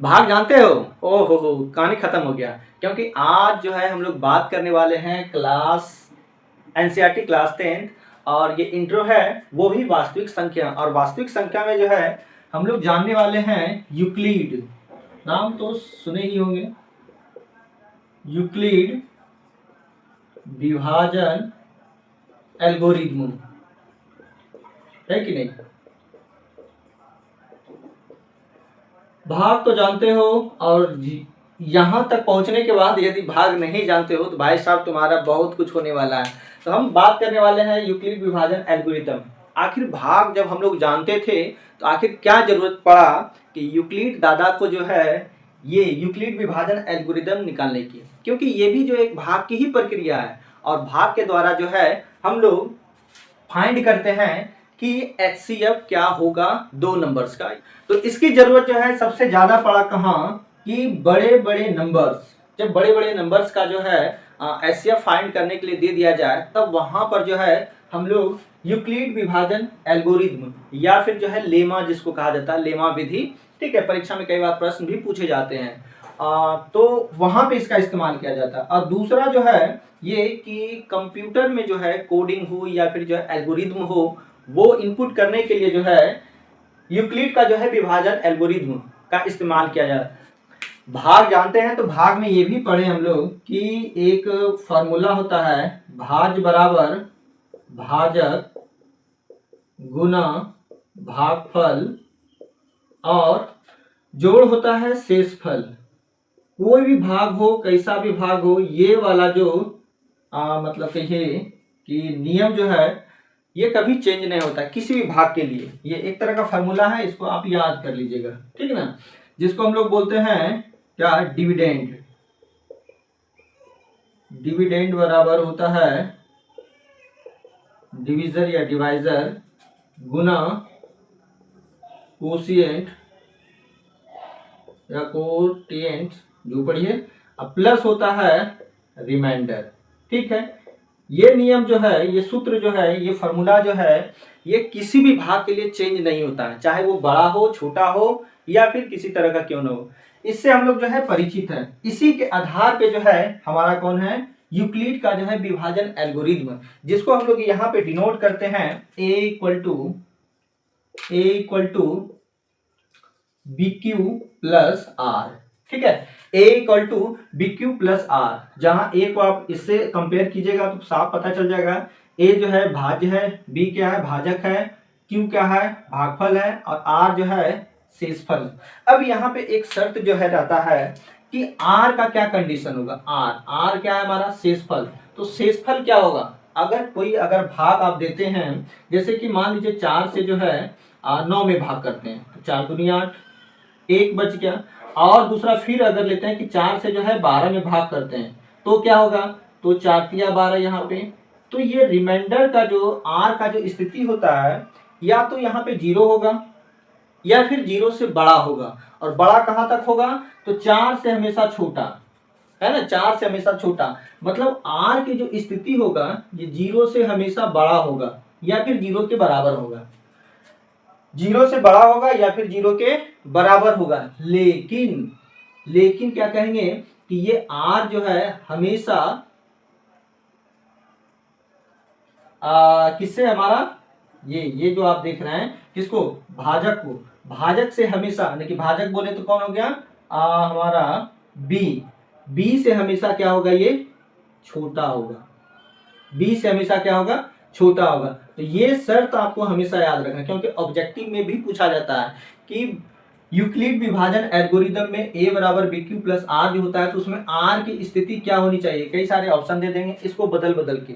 भाग जानते हो? ओहो कहानी खत्म हो गया। क्योंकि आज जो है हम लोग बात करने वाले हैं क्लास एनसीईआरटी क्लास 10th और ये इंट्रो है वो भी वास्तविक संख्या। और वास्तविक संख्या में जो है हम लोग जानने वाले हैं यूक्लिड। नाम तो सुने ही होंगे, यूक्लिड विभाजन एल्गोरिथम, है कि नहीं? भाग तो जानते हो, और यहाँ तक पहुँचने के बाद यदि भाग नहीं जानते हो तो भाई साहब तुम्हारा बहुत कुछ होने वाला है। तो हम बात करने वाले हैं यूक्लिड विभाजन एल्गोरिथम। आखिर भाग जब हम लोग जानते थे तो आखिर क्या जरूरत पड़ा कि यूक्लिड दादा को जो है ये यूक्लिड विभाजन एल्गोरिथम निकालने की, क्योंकि ये भी जो एक भाग की ही प्रक्रिया है और भाग के द्वारा जो है हम लोग फाइंड करते हैं कि एचसीएफ क्या होगा दो नंबर्स का। तो इसकी जरूरत जो है सबसे ज्यादा पड़ा कहाँ कि बड़े बड़े नंबर्स, जब बड़े बड़े नंबर्स का जो है एचसीएफ फाइंड करने के लिए दे दिया जाए तब वहां पर जो है हम लोग यूक्लिड विभाजन एल्गोरिथम या फिर जो है लेमा जिसको कहा जाता है, लेमा विधि, ठीक है, परीक्षा में कई बार प्रश्न भी पूछे जाते हैं। तो वहां पे इसका इस्तेमाल किया जाता है। और दूसरा जो है ये कि कंप्यूटर में जो है कोडिंग हो या फिर जो है एल्गोरिथम हो, वो इनपुट करने के लिए जो है यूक्लिड का जो है विभाजन एल्गोरिथम का इस्तेमाल किया जाता है। भाग जानते हैं तो भाग में ये भी पढ़े हम लोग कि एक फॉर्मूला होता है, भाज्य बराबर भाजक गुना भागफल और जोड़ होता है शेषफल। कोई भी भाग हो, कैसा भी भाग हो, ये वाला जो मतलब कहिए कि नियम जो है ये कभी चेंज नहीं होता किसी भी भाग के लिए। ये एक तरह का फॉर्मूला है, इसको आप याद कर लीजिएगा, ठीक है ना, जिसको हम लोग बोलते हैं क्या, डिविडेंड। डिविडेंड बराबर होता है डिविजर या डिवाइजर गुना कोशिएंट या कोटिएंट, जो पढ़िए, अब प्लस होता है रिमाइंडर, ठीक है। ये नियम जो है, ये सूत्र जो है, ये फॉर्मूला जो है, ये किसी भी भाग के लिए चेंज नहीं होता है, चाहे वो बड़ा हो, छोटा हो या फिर किसी तरह का क्यों ना हो। इससे हम लोग जो है परिचित हैं। इसी के आधार पे जो है हमारा कौन है, यूक्लिड का जो है विभाजन एल्गोरिथम, जिसको हम लोग यहाँ पे डिनोट करते हैं a equal to b q plus r, ठीक है। A equal to b q plus r, जहां ए को आप इससे कंपेयर कीजिएगा तो साफ पता चल जाएगा। ए जो है भाज्य है, बी क्या है, भाजक है, क्यू क्या है, भागफल है, और आर जो है शेषफल। अब यहाँ पे एक शर्त जो है रहता है कि आर का क्या कंडीशन होगा, आर क्या है हमारा, शेषफल। तो शेषफल क्या होगा, अगर भाग आप देते हैं, जैसे कि मान लीजिए 4 से जो है 9 में भाग करते हैं तो 4 दूनी 8, एक बच गया। और दूसरा फिर अगर लेते हैं कि 4 से जो है 12 में भाग करते हैं तो क्या होगा, तो 4 तिया 12 यहाँ पे। तो ये रिमाइंडर का जो आर का जो स्थिति होता है, या तो यहाँ पे 0 होगा या फिर 0 से बड़ा होगा। और बड़ा कहाँ तक होगा, तो 4 से हमेशा छोटा, है ना, 4 से हमेशा छोटा। मतलब आर की जो स्थिति होगा ये 0 से हमेशा बड़ा होगा या फिर 0 के बराबर होगा, 0 से बड़ा होगा या फिर 0 के बराबर होगा। लेकिन क्या कहेंगे कि ये आर जो है हमेशा किससे, हमारा ये जो आप देख रहे हैं किसको, भाजक को, भाजक से हमेशा, यानी कि भाजक बोले तो कौन हो गया, हमारा बी से हमेशा क्या होगा, ये छोटा होगा, बी से हमेशा क्या होगा, छोटा होगा। तो ये शर्त आपको हमेशा याद रखना, क्योंकि ऑब्जेक्टिव में भी पूछा जाता है कि यूक्लिड विभाजन एल्गोरिथम में ए बराबर बी क्यू प्लस आर जो होता है तो उसमें आर की स्थिति क्या होनी चाहिए, कई सारे ऑप्शन दे देंगे इसको बदल के।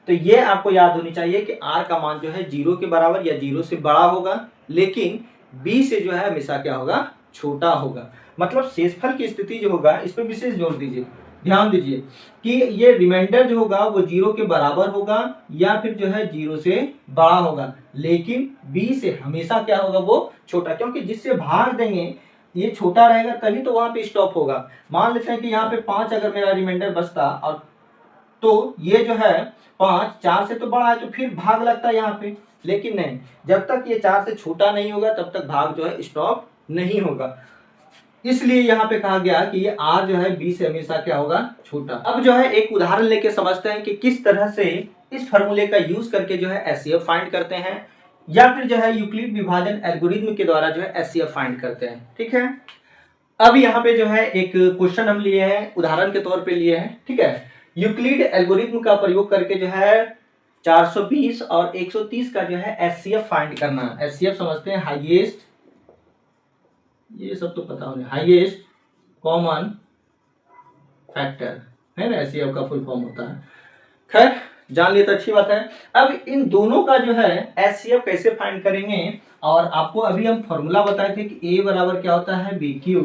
तो ये आपको याद होनी चाहिए कि आर का मान जो है 0 के बराबर या 0 से बड़ा होगा, लेकिन बी से जो है हमेशा क्या होगा, छोटा होगा। मतलब शेषफल की स्थिति जो होगा इस पर विशेष जोर दीजिए, ध्यान दीजिए कि ये रिमाइंडर जो होगा वो 0 के बराबर होगा या फिर जो है 0 से बड़ा होगा, लेकिन b से हमेशा क्या होगा, वो छोटा, क्योंकि जिससे भाग देंगे ये छोटा रहेगा तभी तो वहां पे स्टॉप होगा। मान लेते हैं कि यहाँ पे 5 अगर मेरा रिमाइंडर बचता, और तो ये जो है 5 4 से तो बड़ा है तो फिर भाग लगता है यहाँ पे, लेकिन नहीं, जब तक ये 4 से छोटा नहीं होगा तब तक भाग जो है स्टॉप नहीं होगा। इसलिए यहाँ पे कहा गया कि ये r जो है b से हमेशा क्या होगा, छोटा। अब जो है एक उदाहरण लेके समझते हैं कि किस तरह से इस फॉर्मूले का यूज करके जो है एचसीएफ फाइंड करते हैं, या फिर जो है यूक्लिड विभाजन एल्गोरिथम के द्वारा जो है एचसीएफ फाइंड करते हैं। ठीक है, अब यहाँ पे जो है एक क्वेश्चन हम लिए हैं, उदाहरण के तौर पे लिए हैं। ठीक है, यूक्लिड एल्गोरिथम का प्रयोग करके जो है 420 और 130 का जो है एचसीएफ फाइंड करना। एचसीएफ समझते हैं हाईएस्ट, ये सब तो पता होने, हाईएस्ट कॉमन फैक्टर है ना, एचसीएफ का फुल फॉर्म होता है। खैर जान लिए तो अच्छी बात है। अब इन दोनों का जो है एचसीएफ कैसे फाइंड करेंगे, और आपको अभी हम फॉर्मूला बताए थे कि ए बराबर क्या होता है, बी क्यू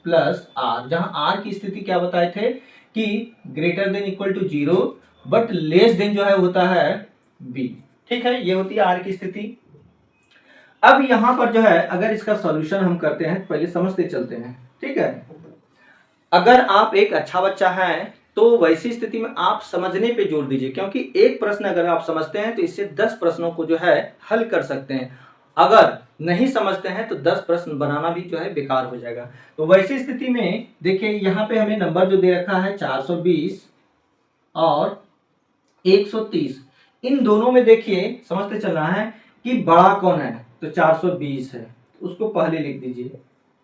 प्लस आर, जहां आर की स्थिति क्या बताए थे कि greater than equal to 0 but less than जो है होता है बी। ठीक है, ये होती है आर की स्थिति। अब यहां पर जो है अगर इसका सॉल्यूशन हम करते हैं, पहले समझते चलते हैं। ठीक है, अगर आप एक अच्छा बच्चा है तो वैसी स्थिति में आप समझने पे जोर दीजिए, क्योंकि एक प्रश्न अगर आप समझते हैं तो इससे 10 प्रश्नों को जो है हल कर सकते हैं। अगर नहीं समझते हैं तो 10 प्रश्न बनाना भी जो है बेकार हो जाएगा। तो वैसी स्थिति में देखिए यहाँ पे हमें नंबर जो दे रखा है 420 और 130, इन दोनों में देखिए समझते चलना है कि बड़ा कौन है, तो 420 है, उसको पहले लिख दीजिए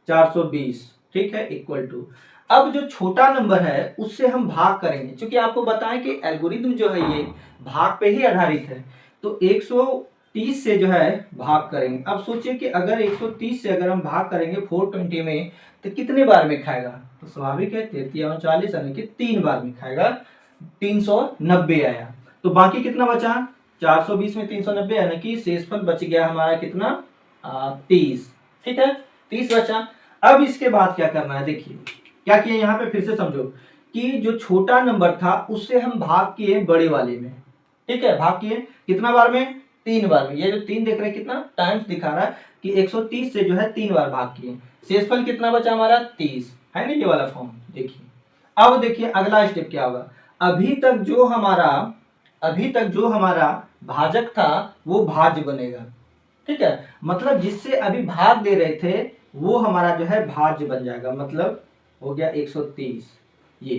420। ठीक है, इक्वल टू, अब जो छोटा नंबर है उससे हम भाग करेंगे, क्योंकि आपको बताएं कि एल्गोरिथम जो है ये भाग पे ही आधारित है। तो 130 से जो है भाग करेंगे। अब सोचिए कि अगर 130 से अगर हम भाग करेंगे 420 में तो कितने बार में खाएगा, तो स्वाभाविक है 33 40 यानी कि 3 बार में खाएगा, 390 आया। तो बाकी कितना बचा, 420 में 390 यानी कि शेषफल बच गया हमारा कितना, 30। ठीक है, 30 बचा। अब इसके बाद क्या करना है, देखिए क्या किया यहाँ पे, फिर से समझो कि जो छोटा नंबर था उससे हम भाग किए बड़े वाले में। ठीक है, भाग किए कितना बार में, 3 बार में। ये जो 3 देख रहे हैं कितना टाइम्स दिखा रहा है कि 130 से जो है 3 बार भाग किए, शेषफल कितना बचा हमारा 30, है ना, ये वाला फॉर्म। देखिए अब देखिए अगला स्टेप क्या होगा, अभी तक जो हमारा भाजक था वो भाज्य बनेगा। ठीक है, मतलब जिससे अभी भाग दे रहे थे वो हमारा जो है भाज्य बन जाएगा, मतलब हो गया 130 ये।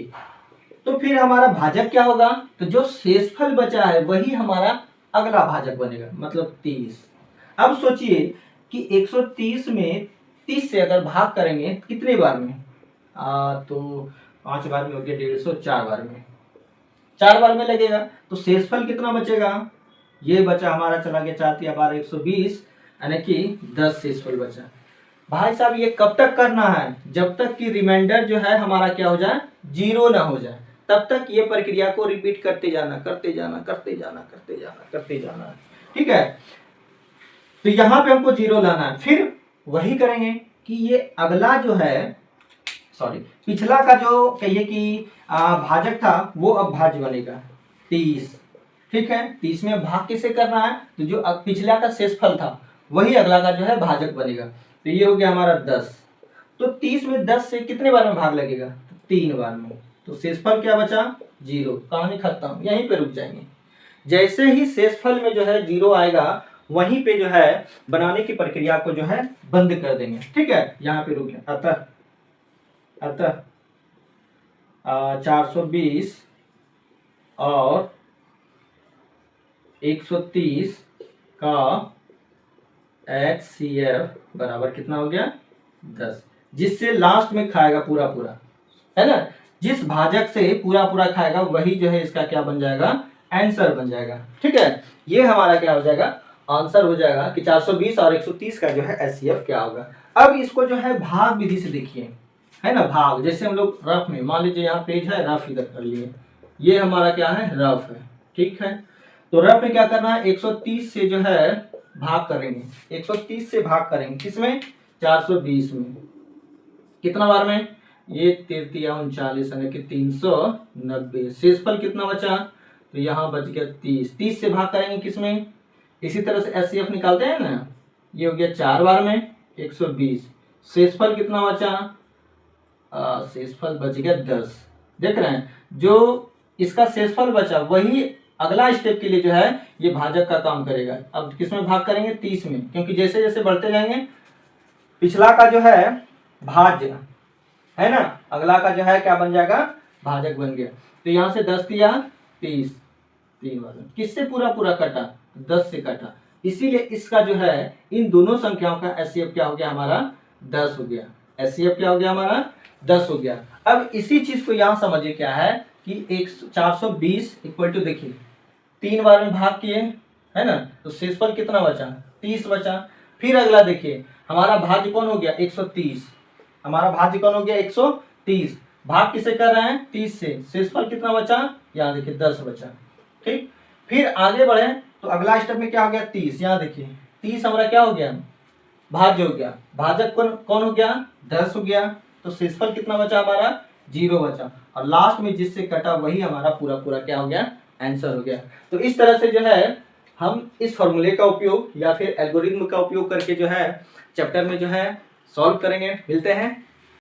तो फिर हमारा भाजक क्या होगा, तो जो शेषफल बचा है वही हमारा अगला भाजक बनेगा, मतलब 30। अब सोचिए कि 130 में 30 से अगर भाग करेंगे कितने बार में, तो 5 बार में हो गया 150, 4 बार में, 4 बार में लगेगा। तो शेषफल कितना बचेगा, ये बचा हमारा, चला गया 4 या 12 120, यानी कि 10 शेषफल बचा। भाई साहब ये कब तक करना है, जब तक कि रिमाइंडर जो है हमारा क्या हो जाए, 0 ना हो जाए, तब तक ये प्रक्रिया को रिपीट करते जाना, करते जाना, करते जाना, करते जाना, करते जाना। ठीक है, तो यहाँ पे हमको 0 लाना है। फिर वही करेंगे कि ये अगला जो है, सॉरी पिछला का जो कहिए कि भाजक था वो अब भाज्य बनेगा 30। ठीक है, 30 में भाग किसे करना है, तो जो पिछला का शेषफल था वही अगला का जो है भाजक बनेगा। तो ये हो गया हमारा 10। तो 30 में 10 से कितने बार में भाग लगेगा, तो 3 बार में। तो शेषफल क्या बचा, 0। कहानी खत्म, यहीं पे रुक जाएंगे। जैसे ही शेषफल में जो है 0 आएगा वहीं पे जो है बनाने की प्रक्रिया को जो है बंद कर देंगे। ठीक है, यहाँ पे रुक गया। अतः 420 और 130 का HCF बराबर कितना हो गया, 10। जिससे लास्ट में खाएगा पूरा पूरा, है ना, जिस भाजक से पूरा पूरा खाएगा वही जो है इसका क्या बन जाएगा, आंसर बन जाएगा। ठीक है, ये हमारा क्या हो जाएगा, आंसर हो जाएगा कि 420 और 130 का जो है HCF क्या होगा। अब इसको जो है भाग विधि से देखिए, है ना, भाग जैसे हम लोग रफ में, मान लीजिए यहाँ पेज है, रफ इधर कर लिए, ये हमारा क्या है, रफ है। ठीक है, तो रफ में क्या करना है, 130 से जो है भाग करेंगे, 130 से भाग करेंगे किसमें, 420 में। कितना बार में, ये 33 39 यानी कि 390। शेषफल कितना बचा, तो यहाँ बच गया 30। 30 से भाग करेंगे किसमें, इसी तरह से HCF निकालते हैं ना, ये हो गया 4 बार में 120। शेषफल कितना बचा, शेषफल बच गया 10। देख रहे हैं, जो इसका शेषफल बचा वही अगला स्टेप के लिए जो है ये भाजक का काम करेगा। अब किसमें भाग करेंगे, 30 में, क्योंकि जैसे जैसे बढ़ते जाएंगे पिछला का जो है भाज्य है ना। अगला का जो है क्या बन जाएगा, भाजक बन गया। तो यहाँ से 10 दिया 30, 3 वजन किससे पूरा पूरा कटा, 10 से कटा, इसीलिए इसका जो है इन दोनों संख्याओं का एचसीएफ क्या हो गया हमारा, 10 हो गया। एचसीएफ क्या हो गया हमारा, 10 हो गया। अब इसी चीज को यहाँ समझिए क्या है कि 420 इक्वल टू, देखिए 3 बार में भाग किए, है ना, तो शेषफल कितना बचा, 30 बचा। फिर अगला देखिए हमारा भाज्य कौन हो गया, 130, हमारा भाज्य कौन हो गया 130, भाग किसे कर रहे हैं 30 से, शेषफल कितना बचा, यहाँ देखिए 10 बचा। ठीक, फिर आगे बढ़े तो अगला स्टेप में क्या हो गया 30, यहाँ देखिए 30 हमारा क्या हो गया, भाज्य हो गया, भाजक कौन कौन हो गया 10 हो गया, तो शेषफल कितना बचा हमारा 0 बचा, और लास्ट में जिससे कटा वही हमारा पूरा पूरा क्या हो गया, आंसर हो गया। तो इस तरह से जो है हम इस फॉर्मूले का उपयोग या फिर एल्गोरिथम का उपयोग करके जो है चैप्टर में जो है सॉल्व करेंगे। मिलते हैं